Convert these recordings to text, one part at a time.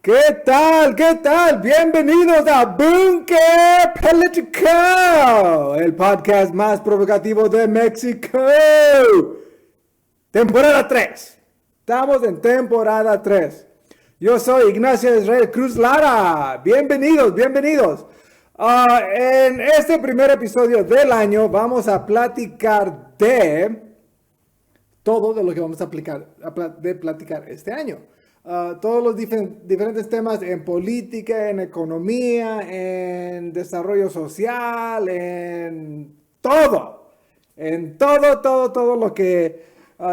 ¿Qué tal? ¿Qué tal? Bienvenidos a Búnker Político, el podcast más provocativo de México. Temporada 3. Estamos en temporada 3. Yo soy Ignacio Israel Cruz Lara. Bienvenidos. En este primer episodio del año vamos a platicar de todo de lo que vamos a platicar este año. Todos los diferentes temas en política, en economía, en desarrollo social, en todo. Todo lo que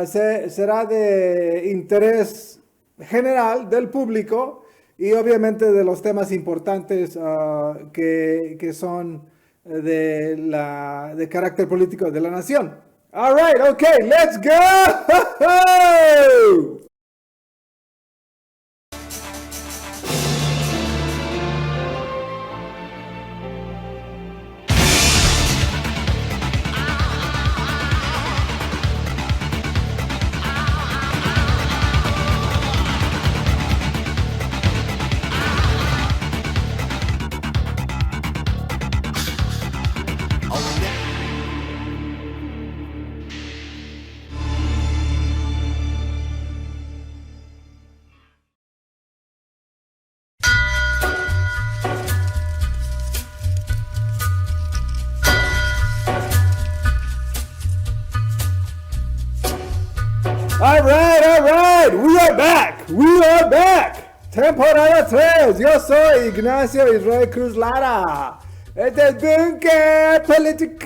será de interés general del público y obviamente de los temas importantes que son de carácter político de la nación. All right, okay, let's go! All right, we are back. Temporada 3, yo soy Ignacio Israel Cruz Lara. Este es Búnker Político,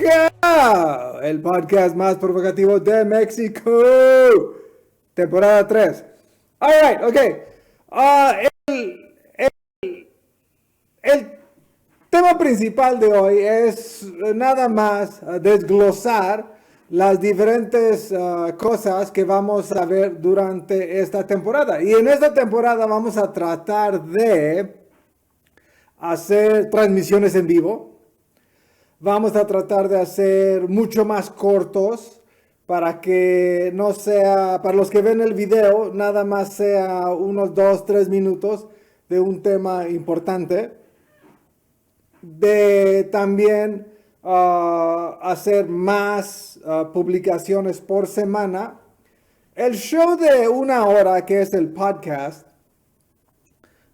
el podcast más provocativo de México. Temporada 3. All right, okay. El tema principal de hoy es nada más desglosar las diferentes cosas que vamos a ver durante esta temporada. Y en esta temporada vamos a tratar de hacer transmisiones en vivo. Vamos a tratar de hacer mucho más cortos para que no sea, para los que ven el video, nada más sea unos 2-3 minutos de un tema importante. De también hacer más publicaciones por semana. El show de 1 hora, que es el podcast,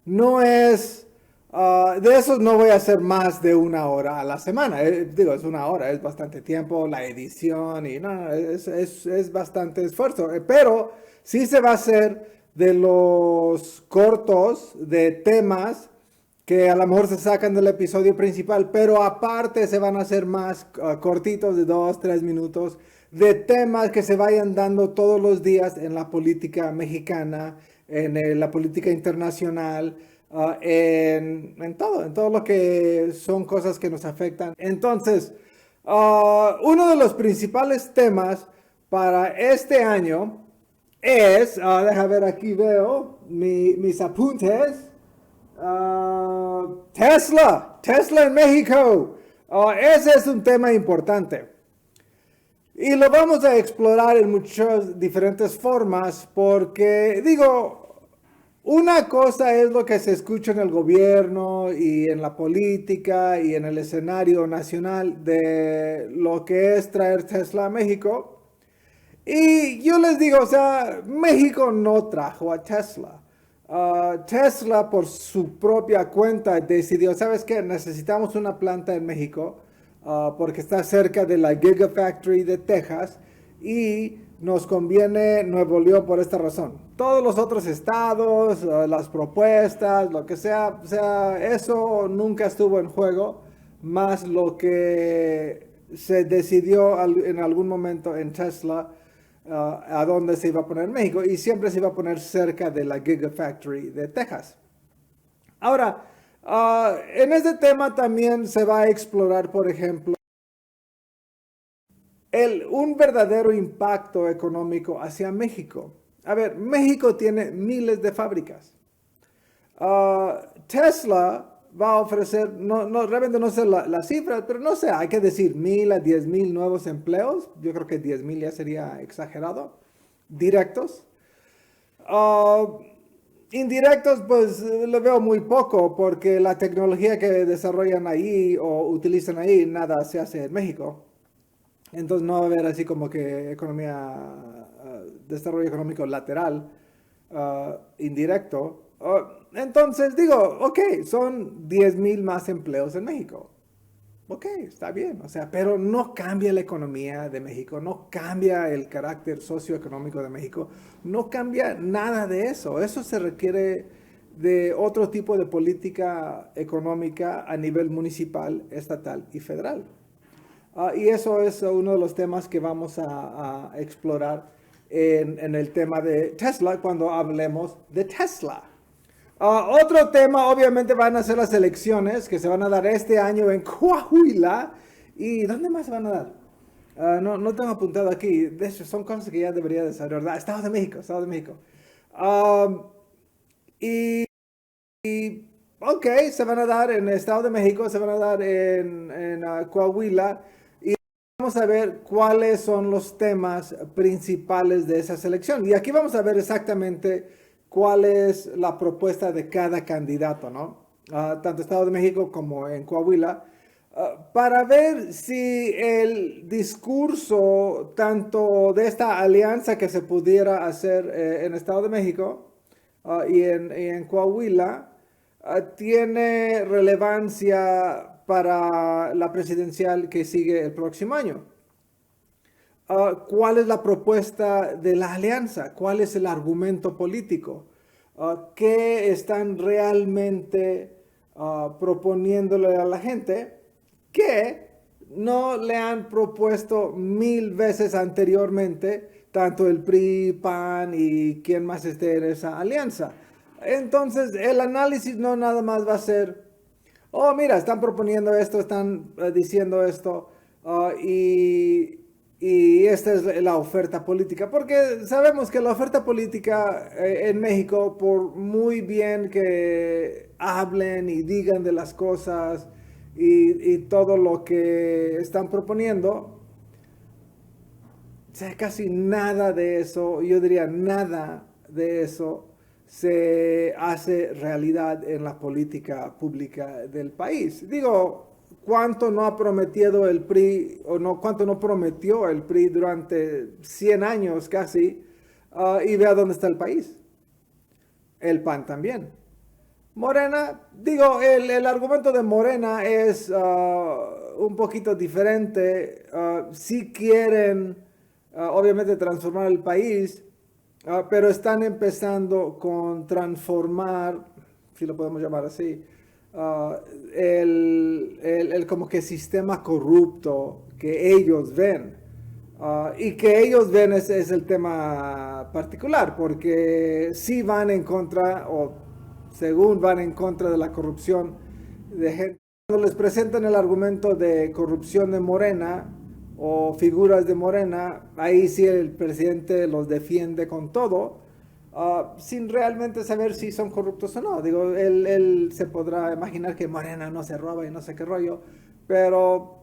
no es, de esos no voy a hacer más de 1 hora a la semana. Digo, es 1 hora, es bastante tiempo, la edición y no, es bastante esfuerzo. Pero sí se va a hacer de los cortos de temas que a lo mejor se sacan del episodio principal, pero aparte se van a hacer más cortitos de 2-3 minutos de temas que se vayan dando todos los días en la política mexicana, en la política internacional, en todo lo que son cosas que nos afectan. Entonces, uno de los principales temas para este año es, deja ver, aquí veo mis apuntes. Tesla en México. Ese es un tema importante. Y lo vamos a explorar en muchas diferentes formas porque, digo, una cosa es lo que se escucha en el gobierno y en la política y en el escenario nacional de lo que es traer Tesla a México. Y yo les digo, o sea, México no trajo a Tesla. Tesla por su propia cuenta decidió, ¿sabes qué? Necesitamos una planta en México porque está cerca de la Gigafactory de Texas y nos conviene Nuevo León por esta razón. Todos los otros estados, las propuestas, lo que sea, o sea, eso nunca estuvo en juego, más lo que se decidió en algún momento en Tesla. A dónde se iba a poner México y siempre se iba a poner cerca de la Gigafactory de Texas. Ahora, en este tema también se va a explorar, por ejemplo, un verdadero impacto económico hacia México. A ver, México tiene miles de fábricas. Tesla va a ofrecer, realmente no sé las cifras, pero no sé, hay que decir 1,000 a 10,000 nuevos empleos. Yo creo que 10,000 ya sería exagerado, directos. indirectos, pues lo veo muy poco, porque la tecnología que desarrollan ahí o utilizan ahí, nada se hace en México. Entonces no va a haber así como que desarrollo económico lateral, indirecto. Entonces digo, ok, son 10,000 más empleos en México. Ok, está bien, o sea, pero no cambia la economía de México, no cambia el carácter socioeconómico de México, no cambia nada de eso. Eso se requiere de otro tipo de política económica a nivel municipal, estatal y federal. Y eso es uno de los temas que vamos a explorar en el tema de Tesla cuando hablemos de Tesla. Otro tema, obviamente, van a ser las elecciones que se van a dar este año en Coahuila. ¿Y dónde más se van a dar? No tengo apuntado aquí. De hecho, son cosas que ya debería de saber, ¿verdad? Estado de México, Estado de México. Um, y, ok, se van a dar en el Estado de México, se van a dar en Coahuila. Y vamos a ver cuáles son los temas principales de esa selección. Y aquí vamos a ver exactamente cuál es la propuesta de cada candidato, ¿no? Tanto Estado de México como en Coahuila, para ver si el discurso tanto de esta alianza que se pudiera hacer en Estado de México y en Coahuila tiene relevancia para la presidencial que sigue el próximo año. ¿Cuál es la propuesta de la alianza? ¿Cuál es el argumento político? ¿Qué están realmente proponiéndole a la gente que no le han propuesto 1000 veces anteriormente, tanto el PRI, PAN y quien más esté en esa alianza? Entonces, el análisis no nada más va a ser, oh, mira, están proponiendo esto, están diciendo esto, y esta es la oferta política, porque sabemos que la oferta política en México, por muy bien que hablen y digan de las cosas y todo lo que están proponiendo, o sea, casi nada de eso, yo diría nada de eso se hace realidad en la política pública del país. Digo, ¿cuánto no ha prometido el PRI o no, cuánto no prometió el PRI durante 100 años casi? Y vea dónde está el país. El PAN también. Morena, digo, el argumento de Morena es un poquito diferente. Si quieren, obviamente, transformar el país, pero están empezando con transformar, si lo podemos llamar así, el como que sistema corrupto que ellos ven. Y que ellos ven es el tema particular, porque si van en contra, o según van en contra de la corrupción de gente, cuando les presentan el argumento de corrupción de Morena o figuras de Morena, ahí sí el presidente los defiende con todo, sin realmente saber si son corruptos o no. Digo, él se podrá imaginar que Morena no se roba y no sé qué rollo, pero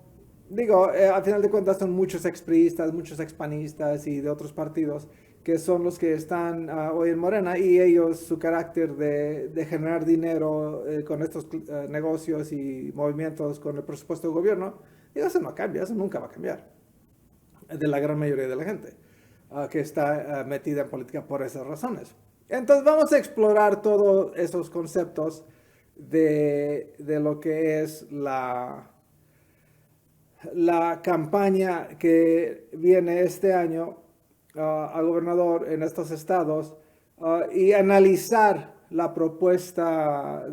digo, al final de cuentas son muchos expriistas, muchos expanistas y de otros partidos que son los que están hoy en Morena, y ellos, su carácter de generar dinero con estos negocios y movimientos con el presupuesto del gobierno, digo, eso no cambia, eso nunca va a cambiar de la gran mayoría de la gente que está metida en política por esas razones. Entonces vamos a explorar todos esos conceptos de lo que es la campaña que viene este año a gobernador en estos estados, y analizar la propuesta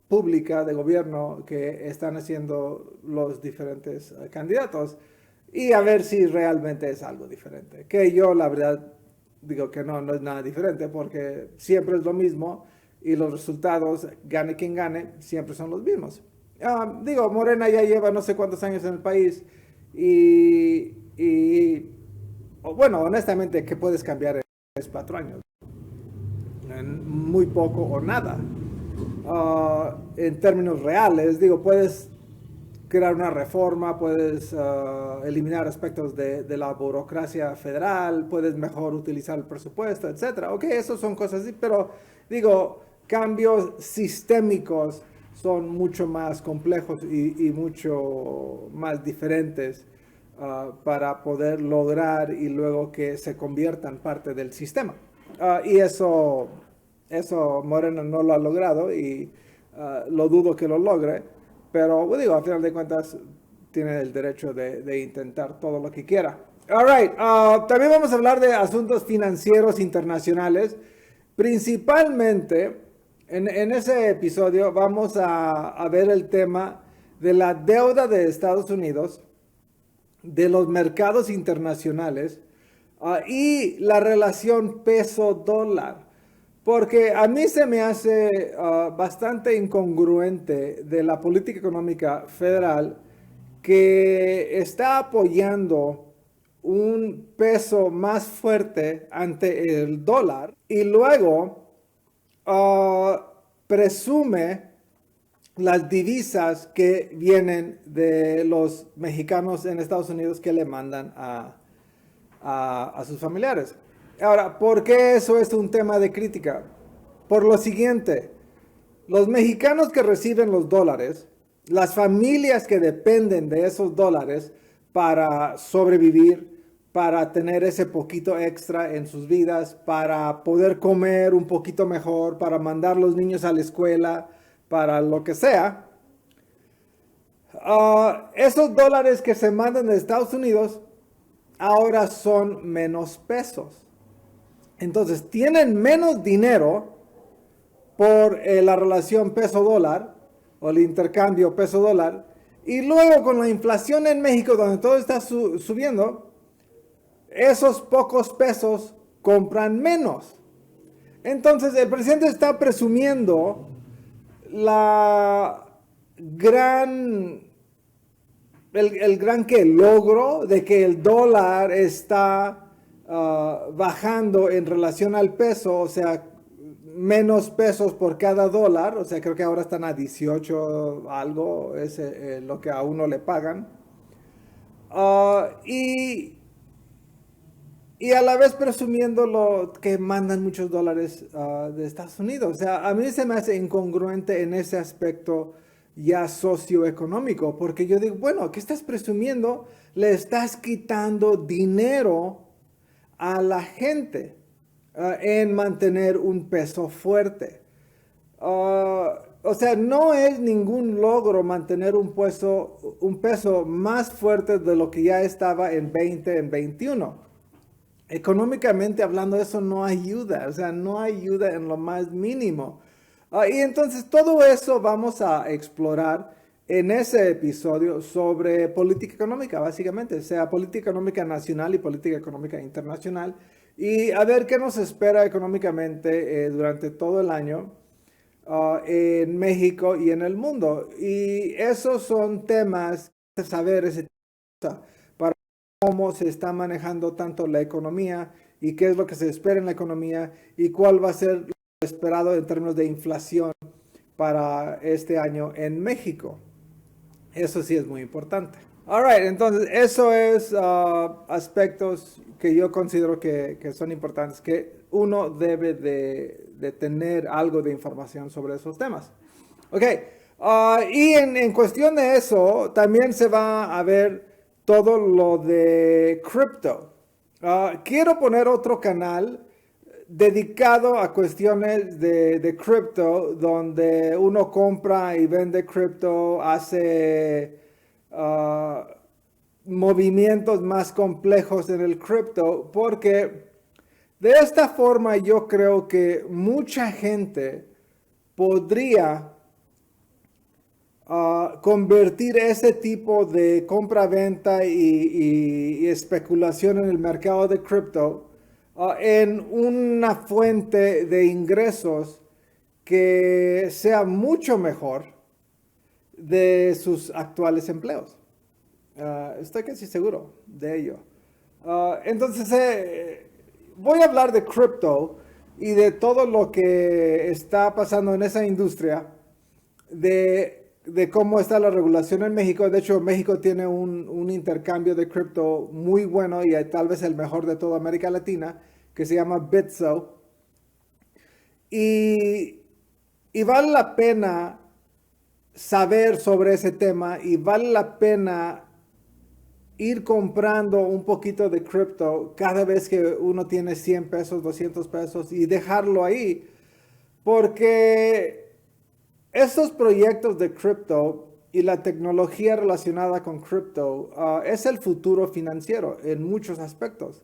pública de gobierno que están haciendo los diferentes candidatos, y a ver si realmente es algo diferente. Que yo la verdad digo que no es nada diferente, porque siempre es lo mismo y los resultados, gane quien gane, siempre son los mismos. Digo, Morena ya lleva no sé cuántos años en el país y bueno, honestamente, ¿qué puedes cambiar en 4 años? En muy poco o nada. En términos reales, digo, puedes crear una reforma, puedes eliminar aspectos de la burocracia federal, puedes mejor utilizar el presupuesto, etcétera. Ok, eso son cosas así, pero digo, cambios sistémicos son mucho más complejos y mucho más diferentes para poder lograr y luego que se conviertan parte del sistema. Y eso Moreno no lo ha logrado y lo dudo que lo logre, pero digo, al final de cuentas tiene el derecho de intentar todo lo que quiera. All right, también vamos a hablar de asuntos financieros internacionales. Principalmente, en ese episodio vamos a ver el tema de la deuda de Estados Unidos, de los mercados internacionales y la relación peso-dólar. Porque a mí se me hace bastante incongruente de la política económica federal que está apoyando un peso más fuerte ante el dólar y luego presume las divisas que vienen de los mexicanos en Estados Unidos que le mandan a sus familiares. Ahora, ¿por qué eso es un tema de crítica? Por lo siguiente, los mexicanos que reciben los dólares, las familias que dependen de esos dólares para sobrevivir, para tener ese poquito extra en sus vidas, para poder comer un poquito mejor, para mandar los niños a la escuela, para lo que sea, esos dólares que se mandan de Estados Unidos ahora son menos pesos. Entonces, tienen menos dinero por la relación peso-dólar o el intercambio peso-dólar. Y luego con la inflación en México, donde todo está subiendo, esos pocos pesos compran menos. Entonces, el presidente está presumiendo el gran logro de que el dólar está bajando en relación al peso, o sea, menos pesos por cada dólar, o sea, creo que ahora están a 18 algo, es lo que a uno le pagan. Y a la vez presumiendo lo que mandan muchos dólares de Estados Unidos. O sea, a mí se me hace incongruente en ese aspecto ya socioeconómico, porque yo digo, bueno, ¿qué estás presumiendo? Le estás quitando dinero a la gente en mantener un peso fuerte. O sea, no es ningún logro mantener un peso más fuerte de lo que ya estaba en 2021. Económicamente hablando, eso no ayuda, o sea, no ayuda en lo más mínimo. Y entonces todo eso vamos a explorar en ese episodio sobre política económica, básicamente, o sea, política económica nacional y política económica internacional, y a ver qué nos espera económicamente durante todo el año en México y en el mundo. Y esos son temas de saber ese para cómo se está manejando tanto la economía y qué es lo que se espera en la economía y cuál va a ser lo esperado en términos de inflación para este año en México. Eso sí es muy importante. All right, entonces eso es aspectos que yo considero que son importantes, que uno debe de tener algo de información sobre esos temas. Ok, y en cuestión de eso, también se va a ver todo lo de cripto. Quiero poner otro canal dedicado a cuestiones de cripto, donde uno compra y vende cripto, hace movimientos más complejos en el cripto, porque de esta forma yo creo que mucha gente podría convertir ese tipo de compra-venta y especulación en el mercado de cripto en una fuente de ingresos que sea mucho mejor de sus actuales empleos. Estoy casi seguro de ello. Entonces, voy a hablar de cripto y de todo lo que está pasando en esa industria, de de cómo está la regulación en México. De hecho, México tiene un intercambio de cripto muy bueno y tal vez el mejor de toda América Latina, que se llama Bitso. Y, y vale la pena saber sobre ese tema y vale la pena ir comprando un poquito de cripto cada vez que uno tiene 100 pesos, 200 pesos y dejarlo ahí. Porque estos proyectos de cripto y la tecnología relacionada con cripto es el futuro financiero en muchos aspectos.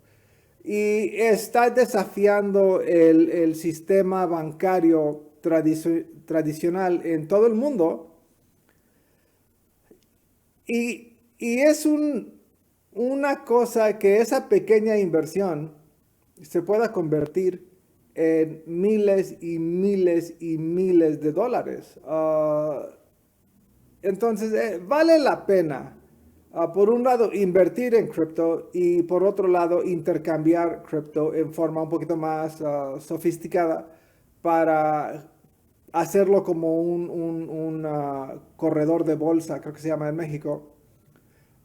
Y está desafiando el sistema bancario tradicional en todo el mundo. Y es una cosa que esa pequeña inversión se pueda convertir en miles y miles y miles de dólares. Entonces, vale la pena, por un lado, invertir en cripto y por otro lado, intercambiar cripto en forma un poquito más sofisticada para hacerlo como un corredor de bolsa, creo que se llama en México,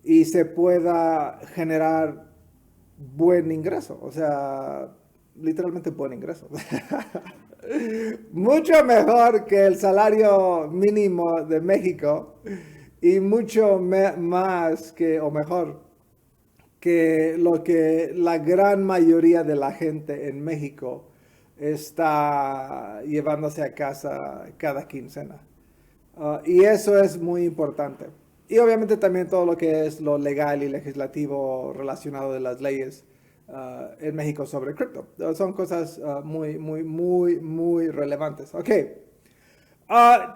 y se pueda generar buen ingreso, o sea, literalmente buen ingreso. Mucho mejor que el salario mínimo de México y mucho más que, o mejor, que lo que la gran mayoría de la gente en México está llevándose a casa cada quincena. Y eso es muy importante. Y obviamente también todo lo que es lo legal y legislativo relacionado de las leyes en México sobre cripto. Son cosas muy, muy, muy, muy relevantes. Ok.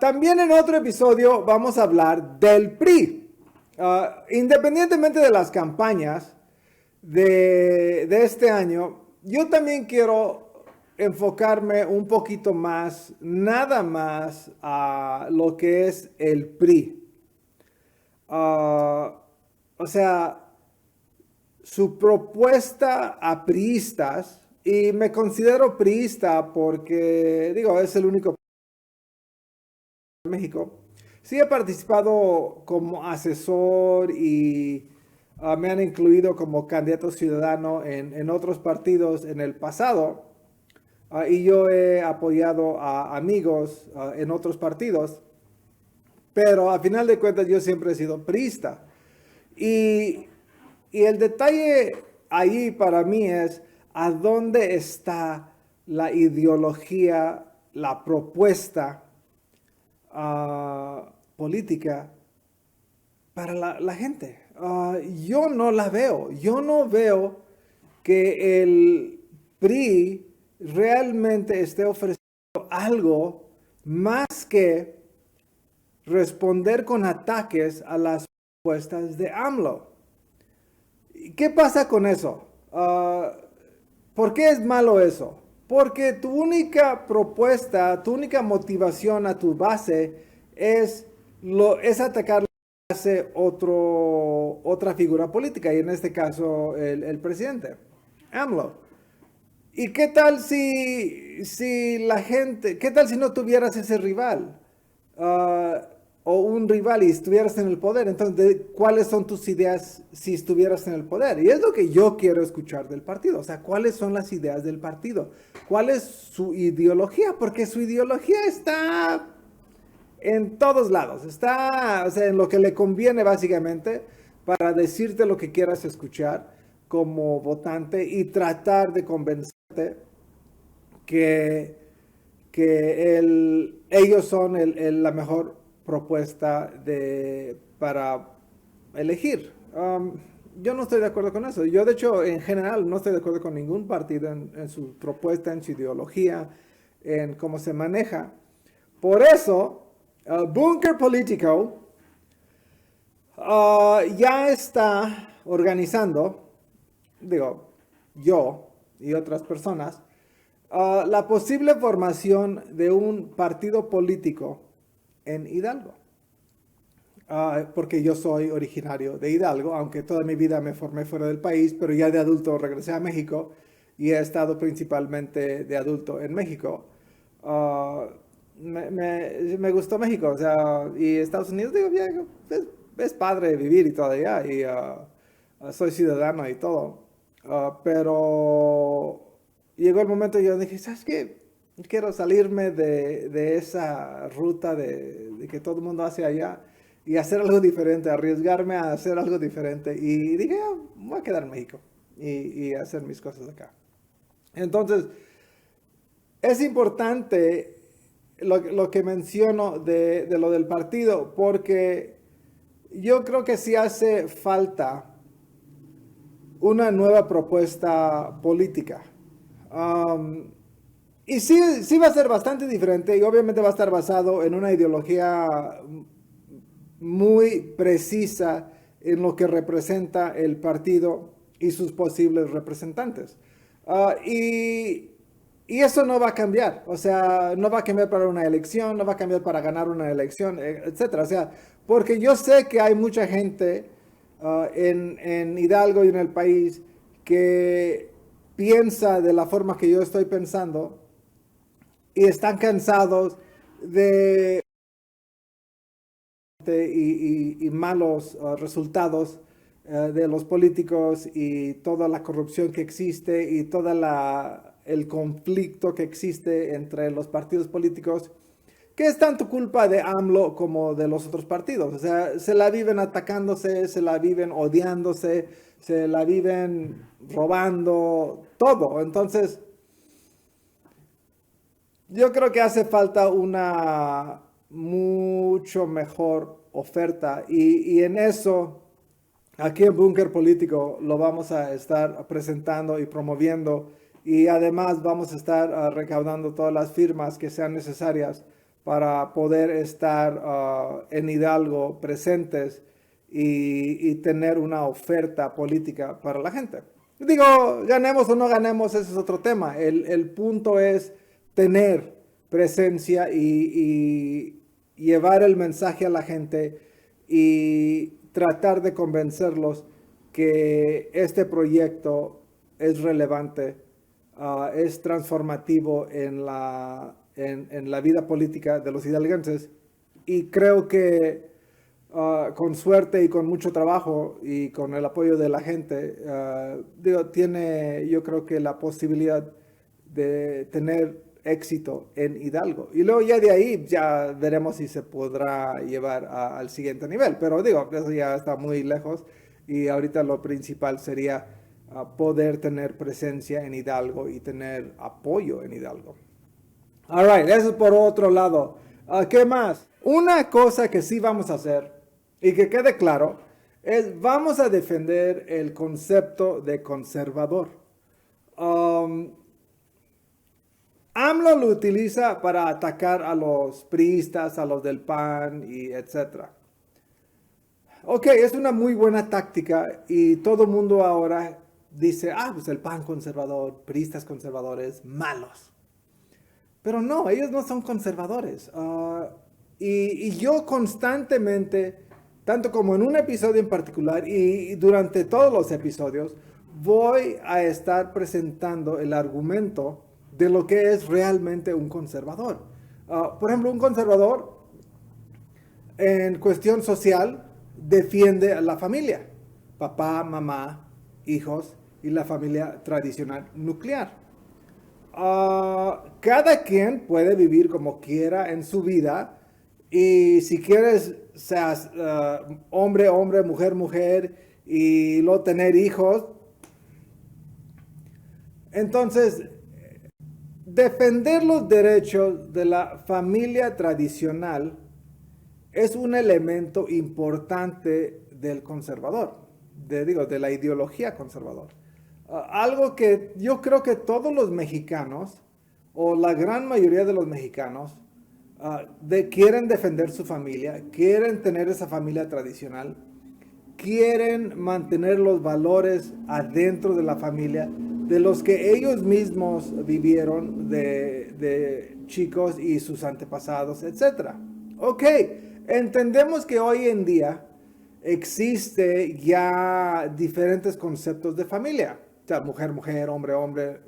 También en otro episodio vamos a hablar del PRI. Independientemente de las campañas de este año, yo también quiero enfocarme un poquito más, nada más a lo que es el PRI. O sea, su propuesta a priistas, y me considero priista porque, digo, es el único en México. Sí he participado como asesor y me han incluido como candidato ciudadano en otros partidos en el pasado. Y yo he apoyado a amigos en otros partidos. Pero a final de cuentas yo siempre he sido priista. Y, y el detalle ahí para mí es a dónde está la ideología, la propuesta política para la gente. Yo no la veo. Yo no veo que el PRI realmente esté ofreciendo algo más que responder con ataques a las propuestas de AMLO. ¿Qué pasa con eso? ¿Por qué es malo eso? Porque tu única propuesta, tu única motivación a tu base es atacar la base otra figura política, y en este caso el presidente, AMLO. ¿Y qué tal si la gente, qué tal si no tuvieras ese rival? O un rival y estuvieras en el poder. Entonces, ¿cuáles son tus ideas si estuvieras en el poder? Y es lo que yo quiero escuchar del partido. O sea, ¿cuáles son las ideas del partido? ¿Cuál es su ideología? Porque su ideología está en todos lados. Está, o sea, en lo que le conviene básicamente para decirte lo que quieras escuchar como votante y tratar de convencerte que ellos son la mejor propuesta para elegir. Yo no estoy de acuerdo con eso. Yo, de hecho, en general, no estoy de acuerdo con ningún partido en su propuesta, en su ideología, en cómo se maneja. Por eso, Bunker Político ya está organizando, digo, yo y otras personas, la posible formación de un partido político en Hidalgo. Porque yo soy originario de Hidalgo, aunque toda mi vida me formé fuera del país, pero ya de adulto regresé a México y he estado principalmente de adulto en México. me gustó México, o sea, y Estados Unidos, digo, bien, es padre vivir y todo allá, y soy ciudadano y todo. Pero llegó el momento y yo dije, ¿sabes qué? Quiero salirme de esa ruta de que todo el mundo hace allá y hacer algo diferente, arriesgarme a hacer algo diferente. Y dije, "Ah, voy a quedar en México y hacer mis cosas acá". Entonces, es importante lo que menciono de lo del partido, porque yo creo que sí hace falta una nueva propuesta política. Um, y sí va a ser bastante diferente y obviamente va a estar basado en una ideología muy precisa en lo que representa el partido y sus posibles representantes. Ah, y eso no va a cambiar, o sea, no va a cambiar para una elección, no va a cambiar para ganar una elección, etcétera. O sea, porque yo sé que hay mucha gente en Hidalgo y en el país que piensa de la forma que yo estoy pensando y están cansados de y malos resultados de los políticos y toda la corrupción que existe y todo el conflicto que existe entre los partidos políticos, que es tanto culpa de AMLO como de los otros partidos. O sea, se la viven atacándose, se la viven odiándose, se la viven robando, todo. Entonces, yo creo que hace falta una mucho mejor oferta y en eso, aquí en Búnker Político, lo vamos a estar presentando y promoviendo y además vamos a estar recaudando todas las firmas que sean necesarias para poder estar en Hidalgo presentes y tener una oferta política para la gente. Digo, ganemos o no ganemos, ese es otro tema. El punto es tener presencia y llevar el mensaje a la gente y tratar de convencerlos que este proyecto es relevante, es transformativo en la vida política de los hidalguenses y creo que con suerte y con mucho trabajo y con el apoyo de la gente, digo, tiene yo creo que la posibilidad de tener éxito en Hidalgo. Y luego ya de ahí ya veremos si se podrá llevar al siguiente nivel. Pero digo, eso ya está muy lejos y ahorita lo principal sería poder tener presencia en Hidalgo y tener apoyo en Hidalgo. All right, eso por otro lado. ¿Qué más? Una cosa que sí vamos a hacer y que quede claro es vamos a defender el concepto de conservador. Um, AMLO lo utiliza para atacar a los priistas, a los del PAN y etcétera. Ok, es una muy buena táctica y todo el mundo ahora dice, pues el PAN conservador, priistas conservadores, malos. Pero no, ellos no son conservadores. Y yo constantemente, tanto como en un episodio en particular y durante todos los episodios, voy a estar presentando el argumento de lo que es realmente un conservador. Por ejemplo, un conservador en cuestión social defiende a la familia, papá, mamá, hijos y la familia tradicional nuclear. Cada quien puede vivir como quiera en su vida y si quieres seas hombre, hombre, mujer, mujer y luego tener hijos. Entonces, defender los derechos de la familia tradicional es un elemento importante del conservador, de la ideología conservadora. Algo que yo creo que todos los mexicanos, o la gran mayoría de los mexicanos, quieren defender su familia, quieren tener esa familia tradicional, quieren mantener los valores adentro de la familia, de los que ellos mismos vivieron de chicos y sus antepasados, etc. Ok, entendemos que hoy en día existe ya diferentes conceptos de familia. O sea, mujer, mujer, hombre, hombre,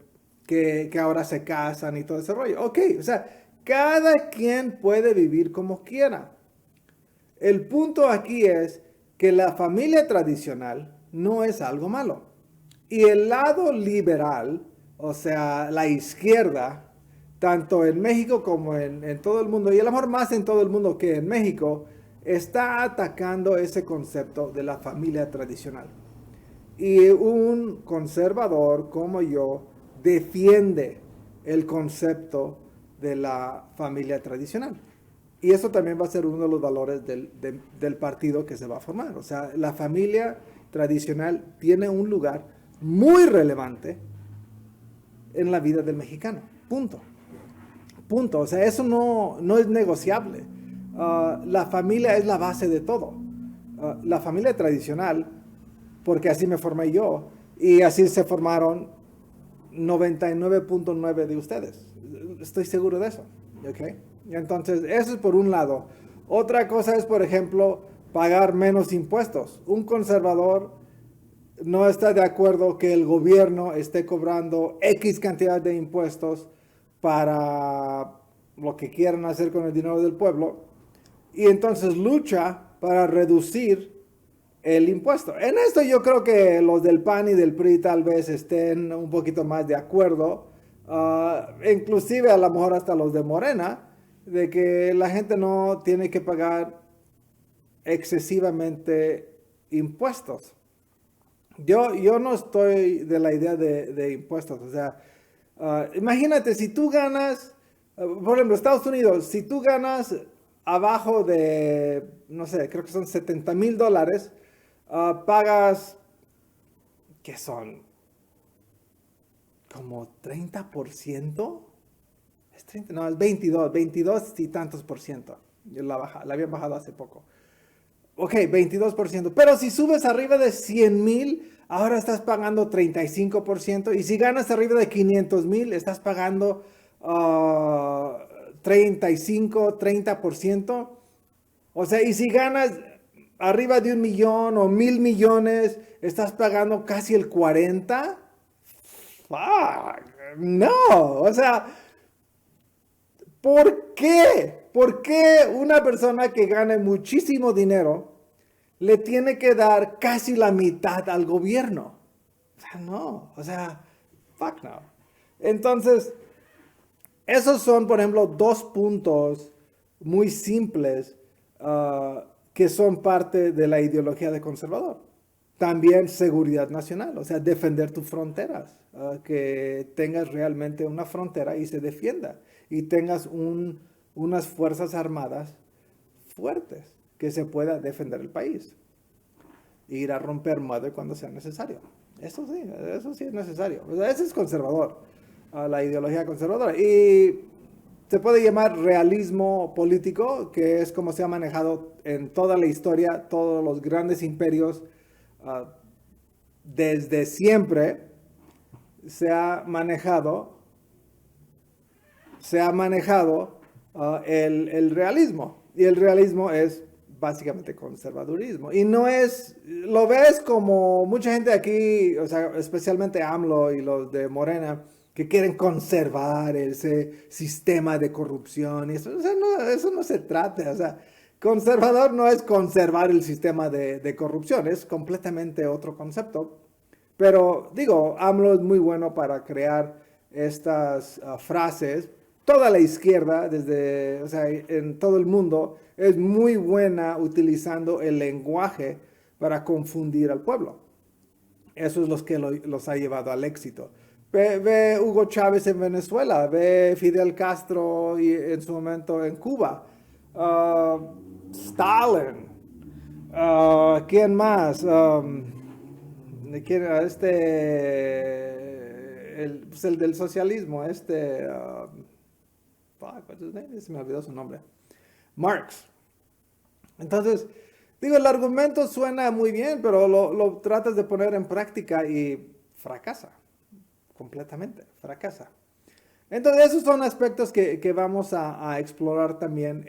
que ahora se casan y todo ese rollo. Ok, o sea, Cada quien puede vivir como quiera. El punto aquí es que la familia tradicional no es algo malo. Y el lado liberal, o sea, la izquierda, tanto en México como en todo el mundo, y a lo mejor más en todo el mundo que en México, está atacando ese concepto de la familia tradicional. Y un conservador como yo defiende el concepto de la familia tradicional. Y eso también va a ser uno de los valores del partido que se va a formar. O sea, la familia tradicional tiene un lugar muy relevante en la vida del mexicano. Punto. Punto. O sea, eso no es negociable. La familia es la base de todo. La familia tradicional, porque así me formé yo, y así se formaron 99.9 de ustedes. Estoy seguro de eso. ¿Ok? Entonces, eso es por un lado. Otra cosa es, por ejemplo, pagar menos impuestos. Un conservador no está de acuerdo que el gobierno esté cobrando X cantidad de impuestos para lo que quieran hacer con el dinero del pueblo, y entonces lucha para reducir el impuesto. En esto yo creo que los del PAN y del PRI tal vez estén un poquito más de acuerdo, inclusive a lo mejor hasta los de Morena, de que la gente no tiene que pagar excesivamente impuestos. Yo no estoy de la idea de impuestos. O sea, imagínate, si tú ganas, por ejemplo, Estados Unidos, si tú ganas abajo de, no sé, creo que son $70,000, pagas, ¿qué son? ¿Como 30%? ¿Es 30? No, es 22 y tantos por ciento. Yo la había bajado hace poco. Ok, 22%. Pero si subes arriba de 100,000, ahora estás pagando 35%. Y si ganas arriba de 500,000, estás pagando 35, 30%. O sea, y si ganas arriba de 1,000,000 o 1,000,000,000, estás pagando casi el 40%. Fuck, no, o sea, ¿por qué? ¿Por qué una persona que gane muchísimo dinero le tiene que dar casi la mitad al gobierno? O sea, no, o sea, fuck no. Entonces, esos son, por ejemplo, dos puntos muy simples que son parte de la ideología de conservador. También seguridad nacional, o sea, defender tus fronteras, que tengas realmente una frontera y se defienda, y tengas unas fuerzas armadas fuertes que se pueda defender el país. Ir a romper madre cuando sea necesario. Eso sí es necesario. O sea, ese es conservador, la ideología conservadora. Y se puede llamar realismo político, que es como se ha manejado en toda la historia, todos los grandes imperios. Desde siempre se ha manejado el realismo. Y el realismo es básicamente conservadurismo. Y no es, lo ves como mucha gente aquí, o sea, especialmente AMLO y los de Morena, que quieren conservar ese sistema de corrupción. Y eso, o sea, eso no se trata. O sea, conservador no es conservar el sistema de corrupción, es completamente otro concepto. Pero digo, AMLO es muy bueno para crear estas frases. Toda la izquierda, o sea, en todo el mundo, es muy buena utilizando el lenguaje para confundir al pueblo. Eso es lo que los ha llevado al éxito. Ve Hugo Chávez en Venezuela, ve Fidel Castro en su momento en Cuba, Stalin, ¿quién más? Pues el del socialismo, se me olvidó su nombre. Marx. Entonces, digo, el argumento suena muy bien, pero lo tratas de poner en práctica y fracasa. Completamente, fracasa. Entonces, esos son aspectos que vamos a explorar también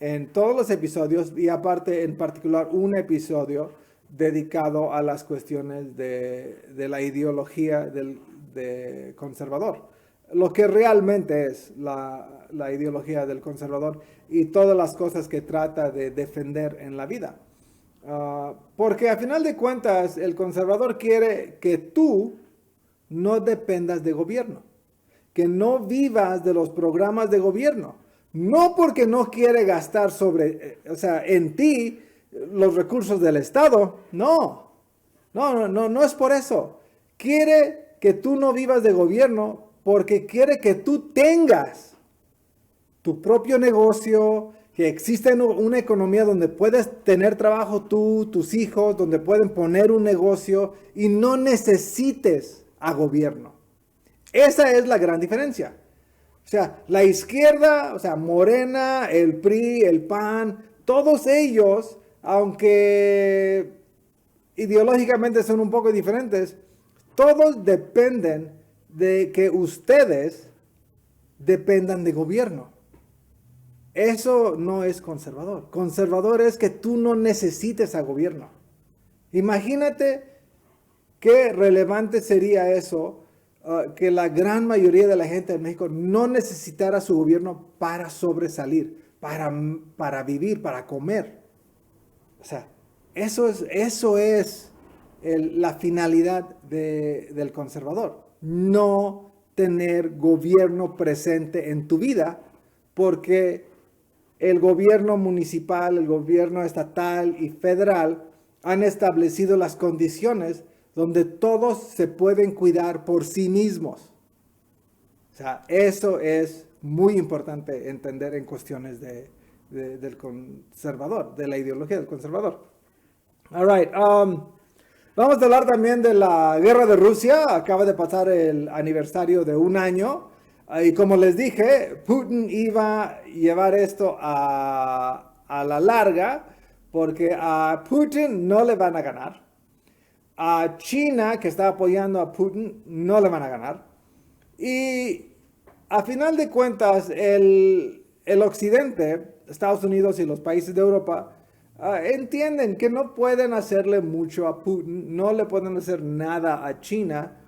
en todos los episodios, y aparte, en particular, un episodio dedicado a las cuestiones de la ideología de conservador. Lo que realmente es la ideología del conservador y todas las cosas que trata de defender en la vida. Porque a final de cuentas, el conservador quiere que tú no dependas de gobierno, que no vivas de los programas de gobierno. No porque no quiere gastar en ti los recursos del Estado. No es por eso. Quiere que tú no vivas de gobierno porque quiere que tú tengas tu propio negocio, que exista una economía donde puedes tener trabajo tú, tus hijos, donde pueden poner un negocio y no necesites a gobierno. Esa es la gran diferencia. O sea, la izquierda, o sea, Morena, el PRI, el PAN, todos ellos, aunque ideológicamente son un poco diferentes, todos dependen de que ustedes dependan de gobierno. Eso no es conservador. Conservador es que tú no necesites a gobierno. Imagínate qué relevante sería eso, que la gran mayoría de la gente en México no necesitara su gobierno para sobresalir, para vivir, para comer. O sea, eso es la finalidad del conservador. No tener gobierno presente en tu vida, porque el gobierno municipal, el gobierno estatal y federal han establecido las condiciones donde todos se pueden cuidar por sí mismos. O sea, eso es muy importante entender en cuestiones del conservador, de la ideología del conservador. All right. Vamos a hablar también de la guerra de Rusia. Acaba de pasar el aniversario de un año. Y como les dije, Putin iba a llevar esto a la larga, porque a Putin no le van a ganar. A China, que está apoyando a Putin, no le van a ganar. Y a final de cuentas, el Occidente, Estados Unidos y los países de Europa, entienden que no pueden hacerle mucho a Putin, no le pueden hacer nada a China,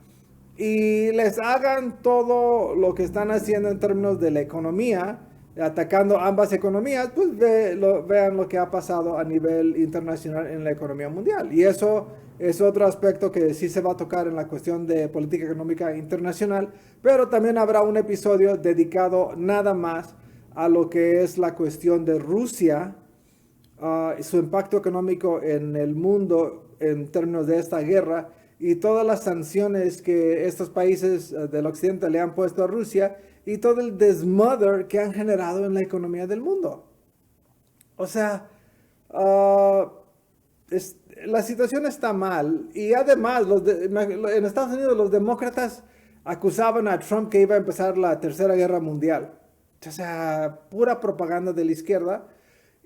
y les hagan todo lo que están haciendo en términos de la economía, atacando ambas economías, pues vean lo que ha pasado a nivel internacional en la economía mundial. Y eso es otro aspecto que sí se va a tocar en la cuestión de política económica internacional, pero también habrá un episodio dedicado nada más a lo que es la cuestión de Rusia, su impacto económico en el mundo en términos de esta guerra y todas las sanciones que estos países del occidente le han puesto a Rusia y todo el desmother que han generado en la economía del mundo. O sea, la situación está mal, y además en Estados Unidos los demócratas acusaban a Trump que iba a empezar la Tercera Guerra Mundial. O sea, pura propaganda de la izquierda.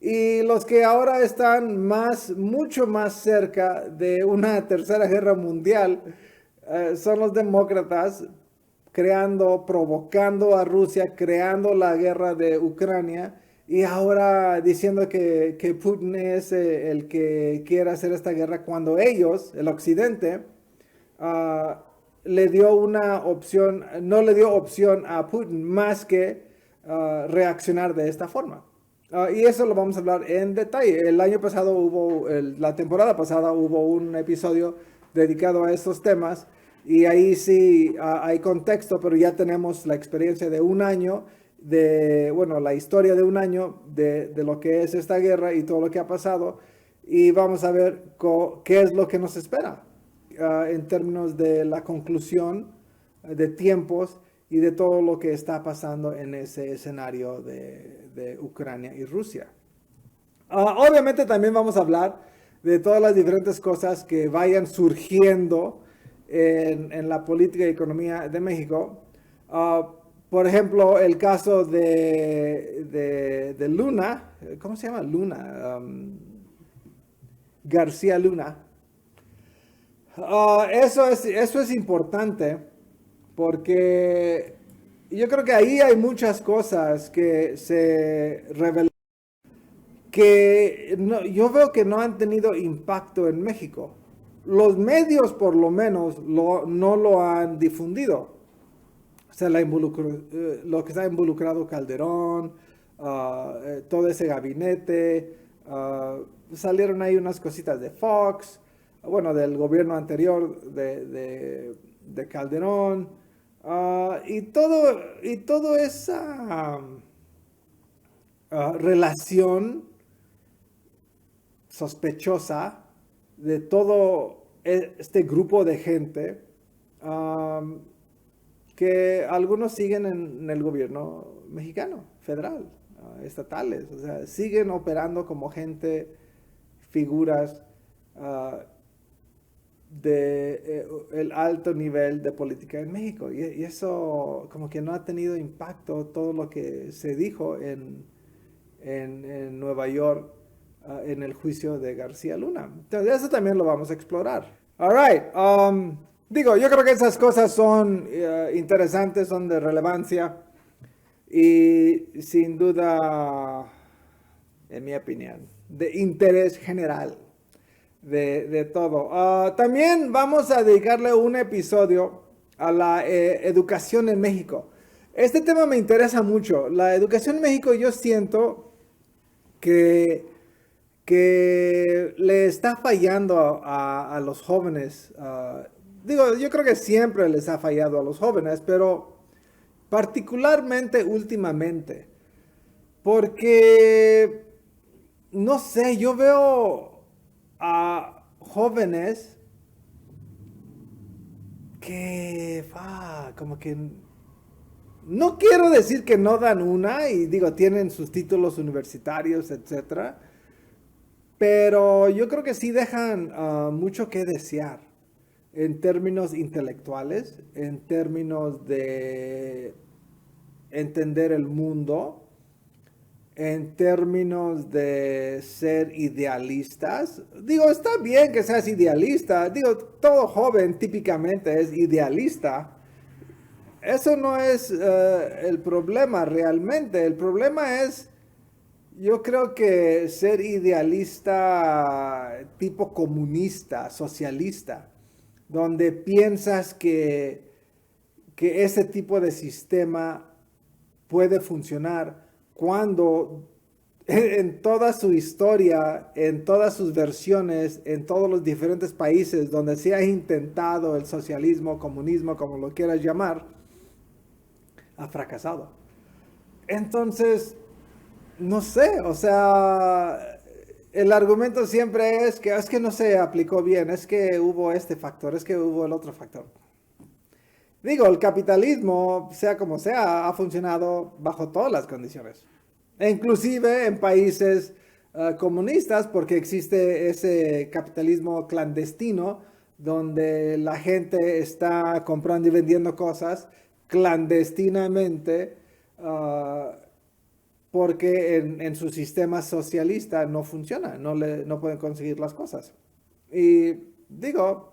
Y los que ahora están mucho más cerca de una Tercera Guerra Mundial son los demócratas, provocando a Rusia, creando la guerra de Ucrania, y ahora diciendo que Putin es el que quiere hacer esta guerra, cuando ellos, el occidente, le dio una opción, no le dio opción a Putin más que reaccionar de esta forma. Y eso lo vamos a hablar en detalle. El año pasado la temporada pasada hubo un episodio dedicado a estos temas, y ahí sí hay contexto, pero ya tenemos la experiencia de un año, la historia de un año de lo que es esta guerra y todo lo que ha pasado, y vamos a ver qué es lo que nos espera en términos de la conclusión de tiempos y de todo lo que está pasando en ese escenario de Ucrania y Rusia. Obviamente también vamos a hablar de todas las diferentes cosas que vayan surgiendo en la política y economía de México. Por ejemplo, el caso de Luna, ¿cómo se llama? Luna, García Luna. Eso es importante, porque yo creo que ahí hay muchas cosas que se revelan que yo veo que no han tenido impacto en México. Los medios, por lo menos, no lo han difundido. O lo que está involucrado Calderón, todo ese gabinete, salieron ahí unas cositas de Fox, bueno, del gobierno anterior de Calderón, y todo esa relación sospechosa de todo este grupo de gente que algunos siguen en el gobierno mexicano, federal, estatales, o sea, siguen operando como gente, figuras de el alto nivel de política en México. Y eso como que no ha tenido impacto todo lo que se dijo en Nueva York en el juicio de García Luna. Entonces, eso también lo vamos a explorar. All right. Digo, yo creo que esas cosas son interesantes, son de relevancia y sin duda, en mi opinión, de interés general de todo. También vamos a dedicarle un episodio a la educación en México. Este tema me interesa mucho. La educación en México yo siento que le está fallando a los jóvenes. Digo, yo creo que siempre les ha fallado a los jóvenes, pero particularmente últimamente. Porque, no sé, yo veo a jóvenes que, como que, no quiero decir que no dan una, y digo, tienen sus títulos universitarios, etcétera, pero yo creo que sí dejan mucho que desear en términos intelectuales, en términos de entender el mundo, en términos de ser idealistas. Digo, está bien que seas idealista. Digo, todo joven típicamente es idealista. Eso no es el problema realmente. El problema es, yo creo que ser idealista tipo comunista, socialista, donde piensas que ese tipo de sistema puede funcionar cuando en toda su historia, en todas sus versiones, en todos los diferentes países donde se ha intentado el socialismo, comunismo, como lo quieras llamar, ha fracasado. Entonces, no sé, o sea, el argumento siempre es que no se aplicó bien, es que hubo este factor, es que hubo el otro factor. Digo, el capitalismo, sea como sea, ha funcionado bajo todas las condiciones. E inclusive en países comunistas, porque existe ese capitalismo clandestino, donde la gente está comprando y vendiendo cosas clandestinamente, porque en su sistema socialista no funciona, no pueden conseguir las cosas. Y digo,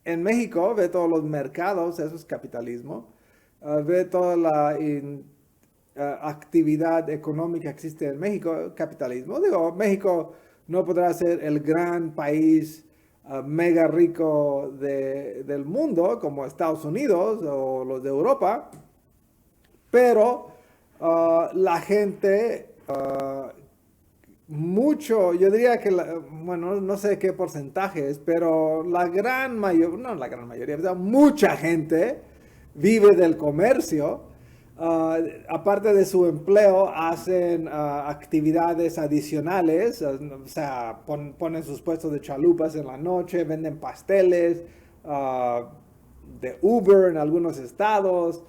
en México ve todos los mercados, eso es capitalismo, ve toda la actividad económica que existe en México, capitalismo. Digo, México no podrá ser el gran país mega rico del mundo como Estados Unidos o los de Europa, pero la gente, yo diría que, bueno, no sé qué porcentajes, pero la gran mayoría, no la gran mayoría, pero mucha gente vive del comercio. Aparte de su empleo, hacen actividades adicionales, o sea, ponen sus puestos de chalupas en la noche, venden pasteles, de Uber en algunos estados,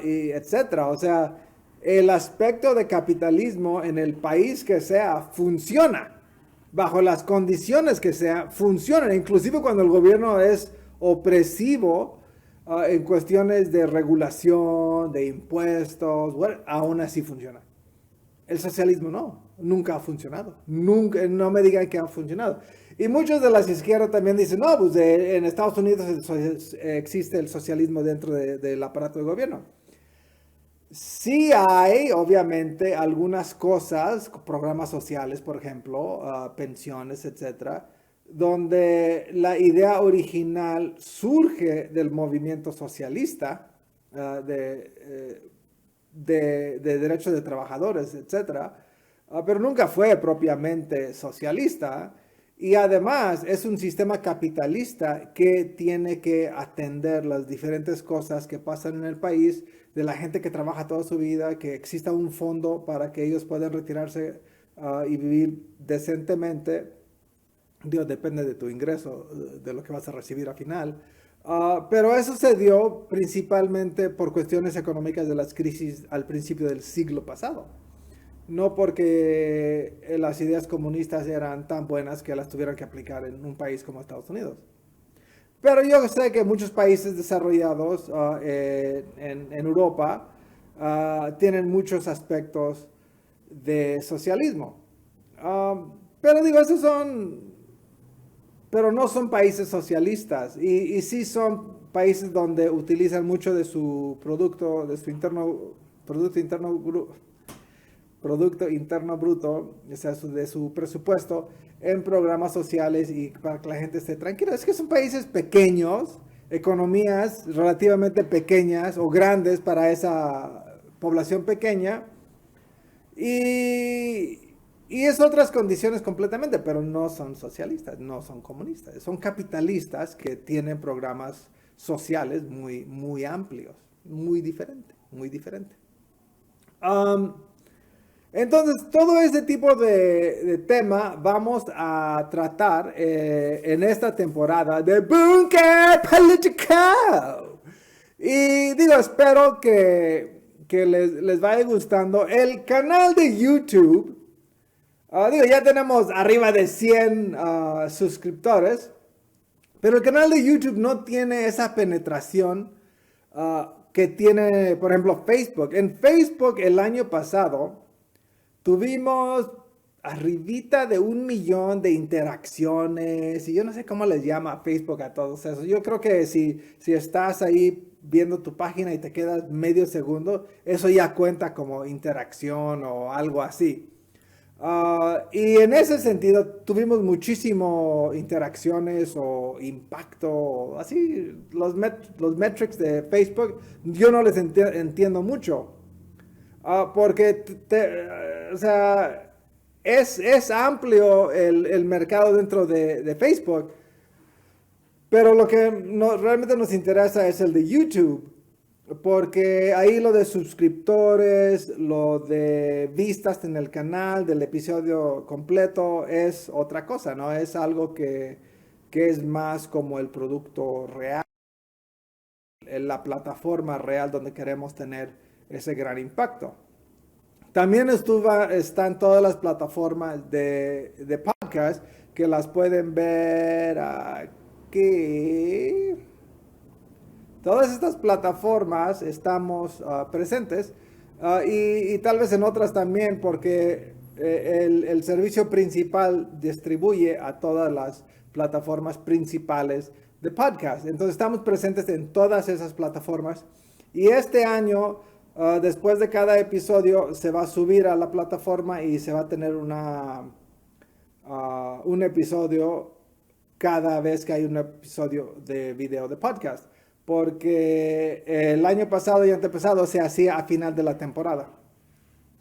y etcétera. O sea, el aspecto de capitalismo en el país que sea funciona, bajo las condiciones que sea, funciona, inclusive cuando el gobierno es opresivo en cuestiones de regulación, de impuestos, bueno, aún así funciona. El socialismo no, nunca ha funcionado, nunca, no me digan que ha funcionado. Y muchos de las izquierdas también dicen, no, pues en Estados Unidos existe el socialismo dentro del aparato de gobierno. Sí hay, obviamente, algunas cosas, programas sociales, por ejemplo, pensiones, etcétera, donde la idea original surge del movimiento socialista, de derechos de trabajadores, etcétera, pero nunca fue propiamente socialista. Y además es un sistema capitalista que tiene que atender las diferentes cosas que pasan en el país, de la gente que trabaja toda su vida, que exista un fondo para que ellos puedan retirarse y vivir decentemente. Dios, depende de tu ingreso, de lo que vas a recibir al final. Pero eso se dio principalmente por cuestiones económicas de las crisis al principio del siglo pasado. No porque las ideas comunistas eran tan buenas que las tuvieran que aplicar en un país como Estados Unidos. Pero yo sé que muchos países desarrollados en Europa tienen muchos aspectos de socialismo. Pero digo, pero no son países socialistas y sí son países donde utilizan mucho de su Producto Interno Bruto, o sea, de su presupuesto en programas sociales y para que la gente esté tranquila. Es que son países pequeños, economías relativamente pequeñas o grandes para esa población pequeña y es otras condiciones completamente, pero no son socialistas, no son comunistas, son capitalistas que tienen programas sociales muy, muy amplios, muy diferente, muy diferente. Entonces, todo ese tipo de tema vamos a tratar en esta temporada de Bunker Political. Y digo, espero que les vaya gustando. El canal de YouTube, digo, ya tenemos arriba de 100 suscriptores, pero el canal de YouTube no tiene esa penetración que tiene, por ejemplo, Facebook. En Facebook el año pasado tuvimos arribita de 1 millón de interacciones y yo no sé cómo les llama Facebook a todos esos. Yo creo que si estás ahí viendo tu página y te quedas medio segundo, eso ya cuenta como interacción o algo así. Y en ese sentido tuvimos muchísimo interacciones o impacto, así los metrics de Facebook yo no les entiendo mucho. Porque o sea, es amplio el mercado dentro de Facebook, pero lo que realmente nos interesa es el de YouTube, porque ahí lo de suscriptores, lo de vistas en el canal, del episodio completo, es otra cosa, ¿no? Es algo que es más como el producto real, la plataforma real donde queremos tener ese gran impacto. También están todas las plataformas de podcast que las pueden ver aquí. Todas estas plataformas estamos presentes y tal vez en otras también porque el servicio principal distribuye a todas las plataformas principales de podcast. Entonces estamos presentes en todas esas plataformas y este año, después de cada episodio, se va a subir a la plataforma y se va a tener un episodio cada vez que hay un episodio de video de podcast. Porque el año pasado y antepasado se hacía a final de la temporada.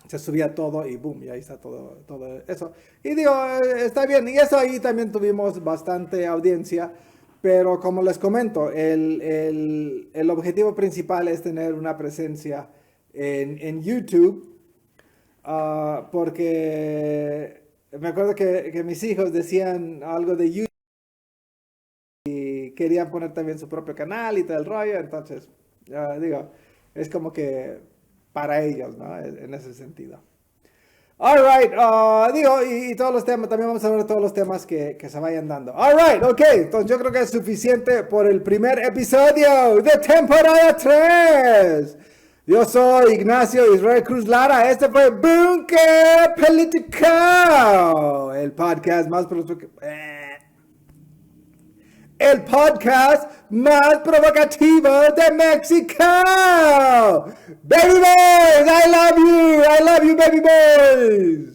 Se subía todo y boom, y ahí está todo eso. Y digo, está bien. Y eso ahí también tuvimos bastante audiencia. Pero como les comento, el objetivo principal es tener una presencia en YouTube. Porque me acuerdo que mis hijos decían algo de YouTube. Querían poner también su propio canal y todo el rollo, entonces, digo, es como que para ellos, ¿no? En ese sentido. Alright, digo, y todos los temas, también vamos a ver todos los temas que se vayan dando. Alright, ok, entonces yo creo que es suficiente por el primer episodio de temporada 3. Yo soy Ignacio Israel Cruz Lara, este fue Bunker Political, el podcast más provocativo de México. Baby boys, I love you, baby boys.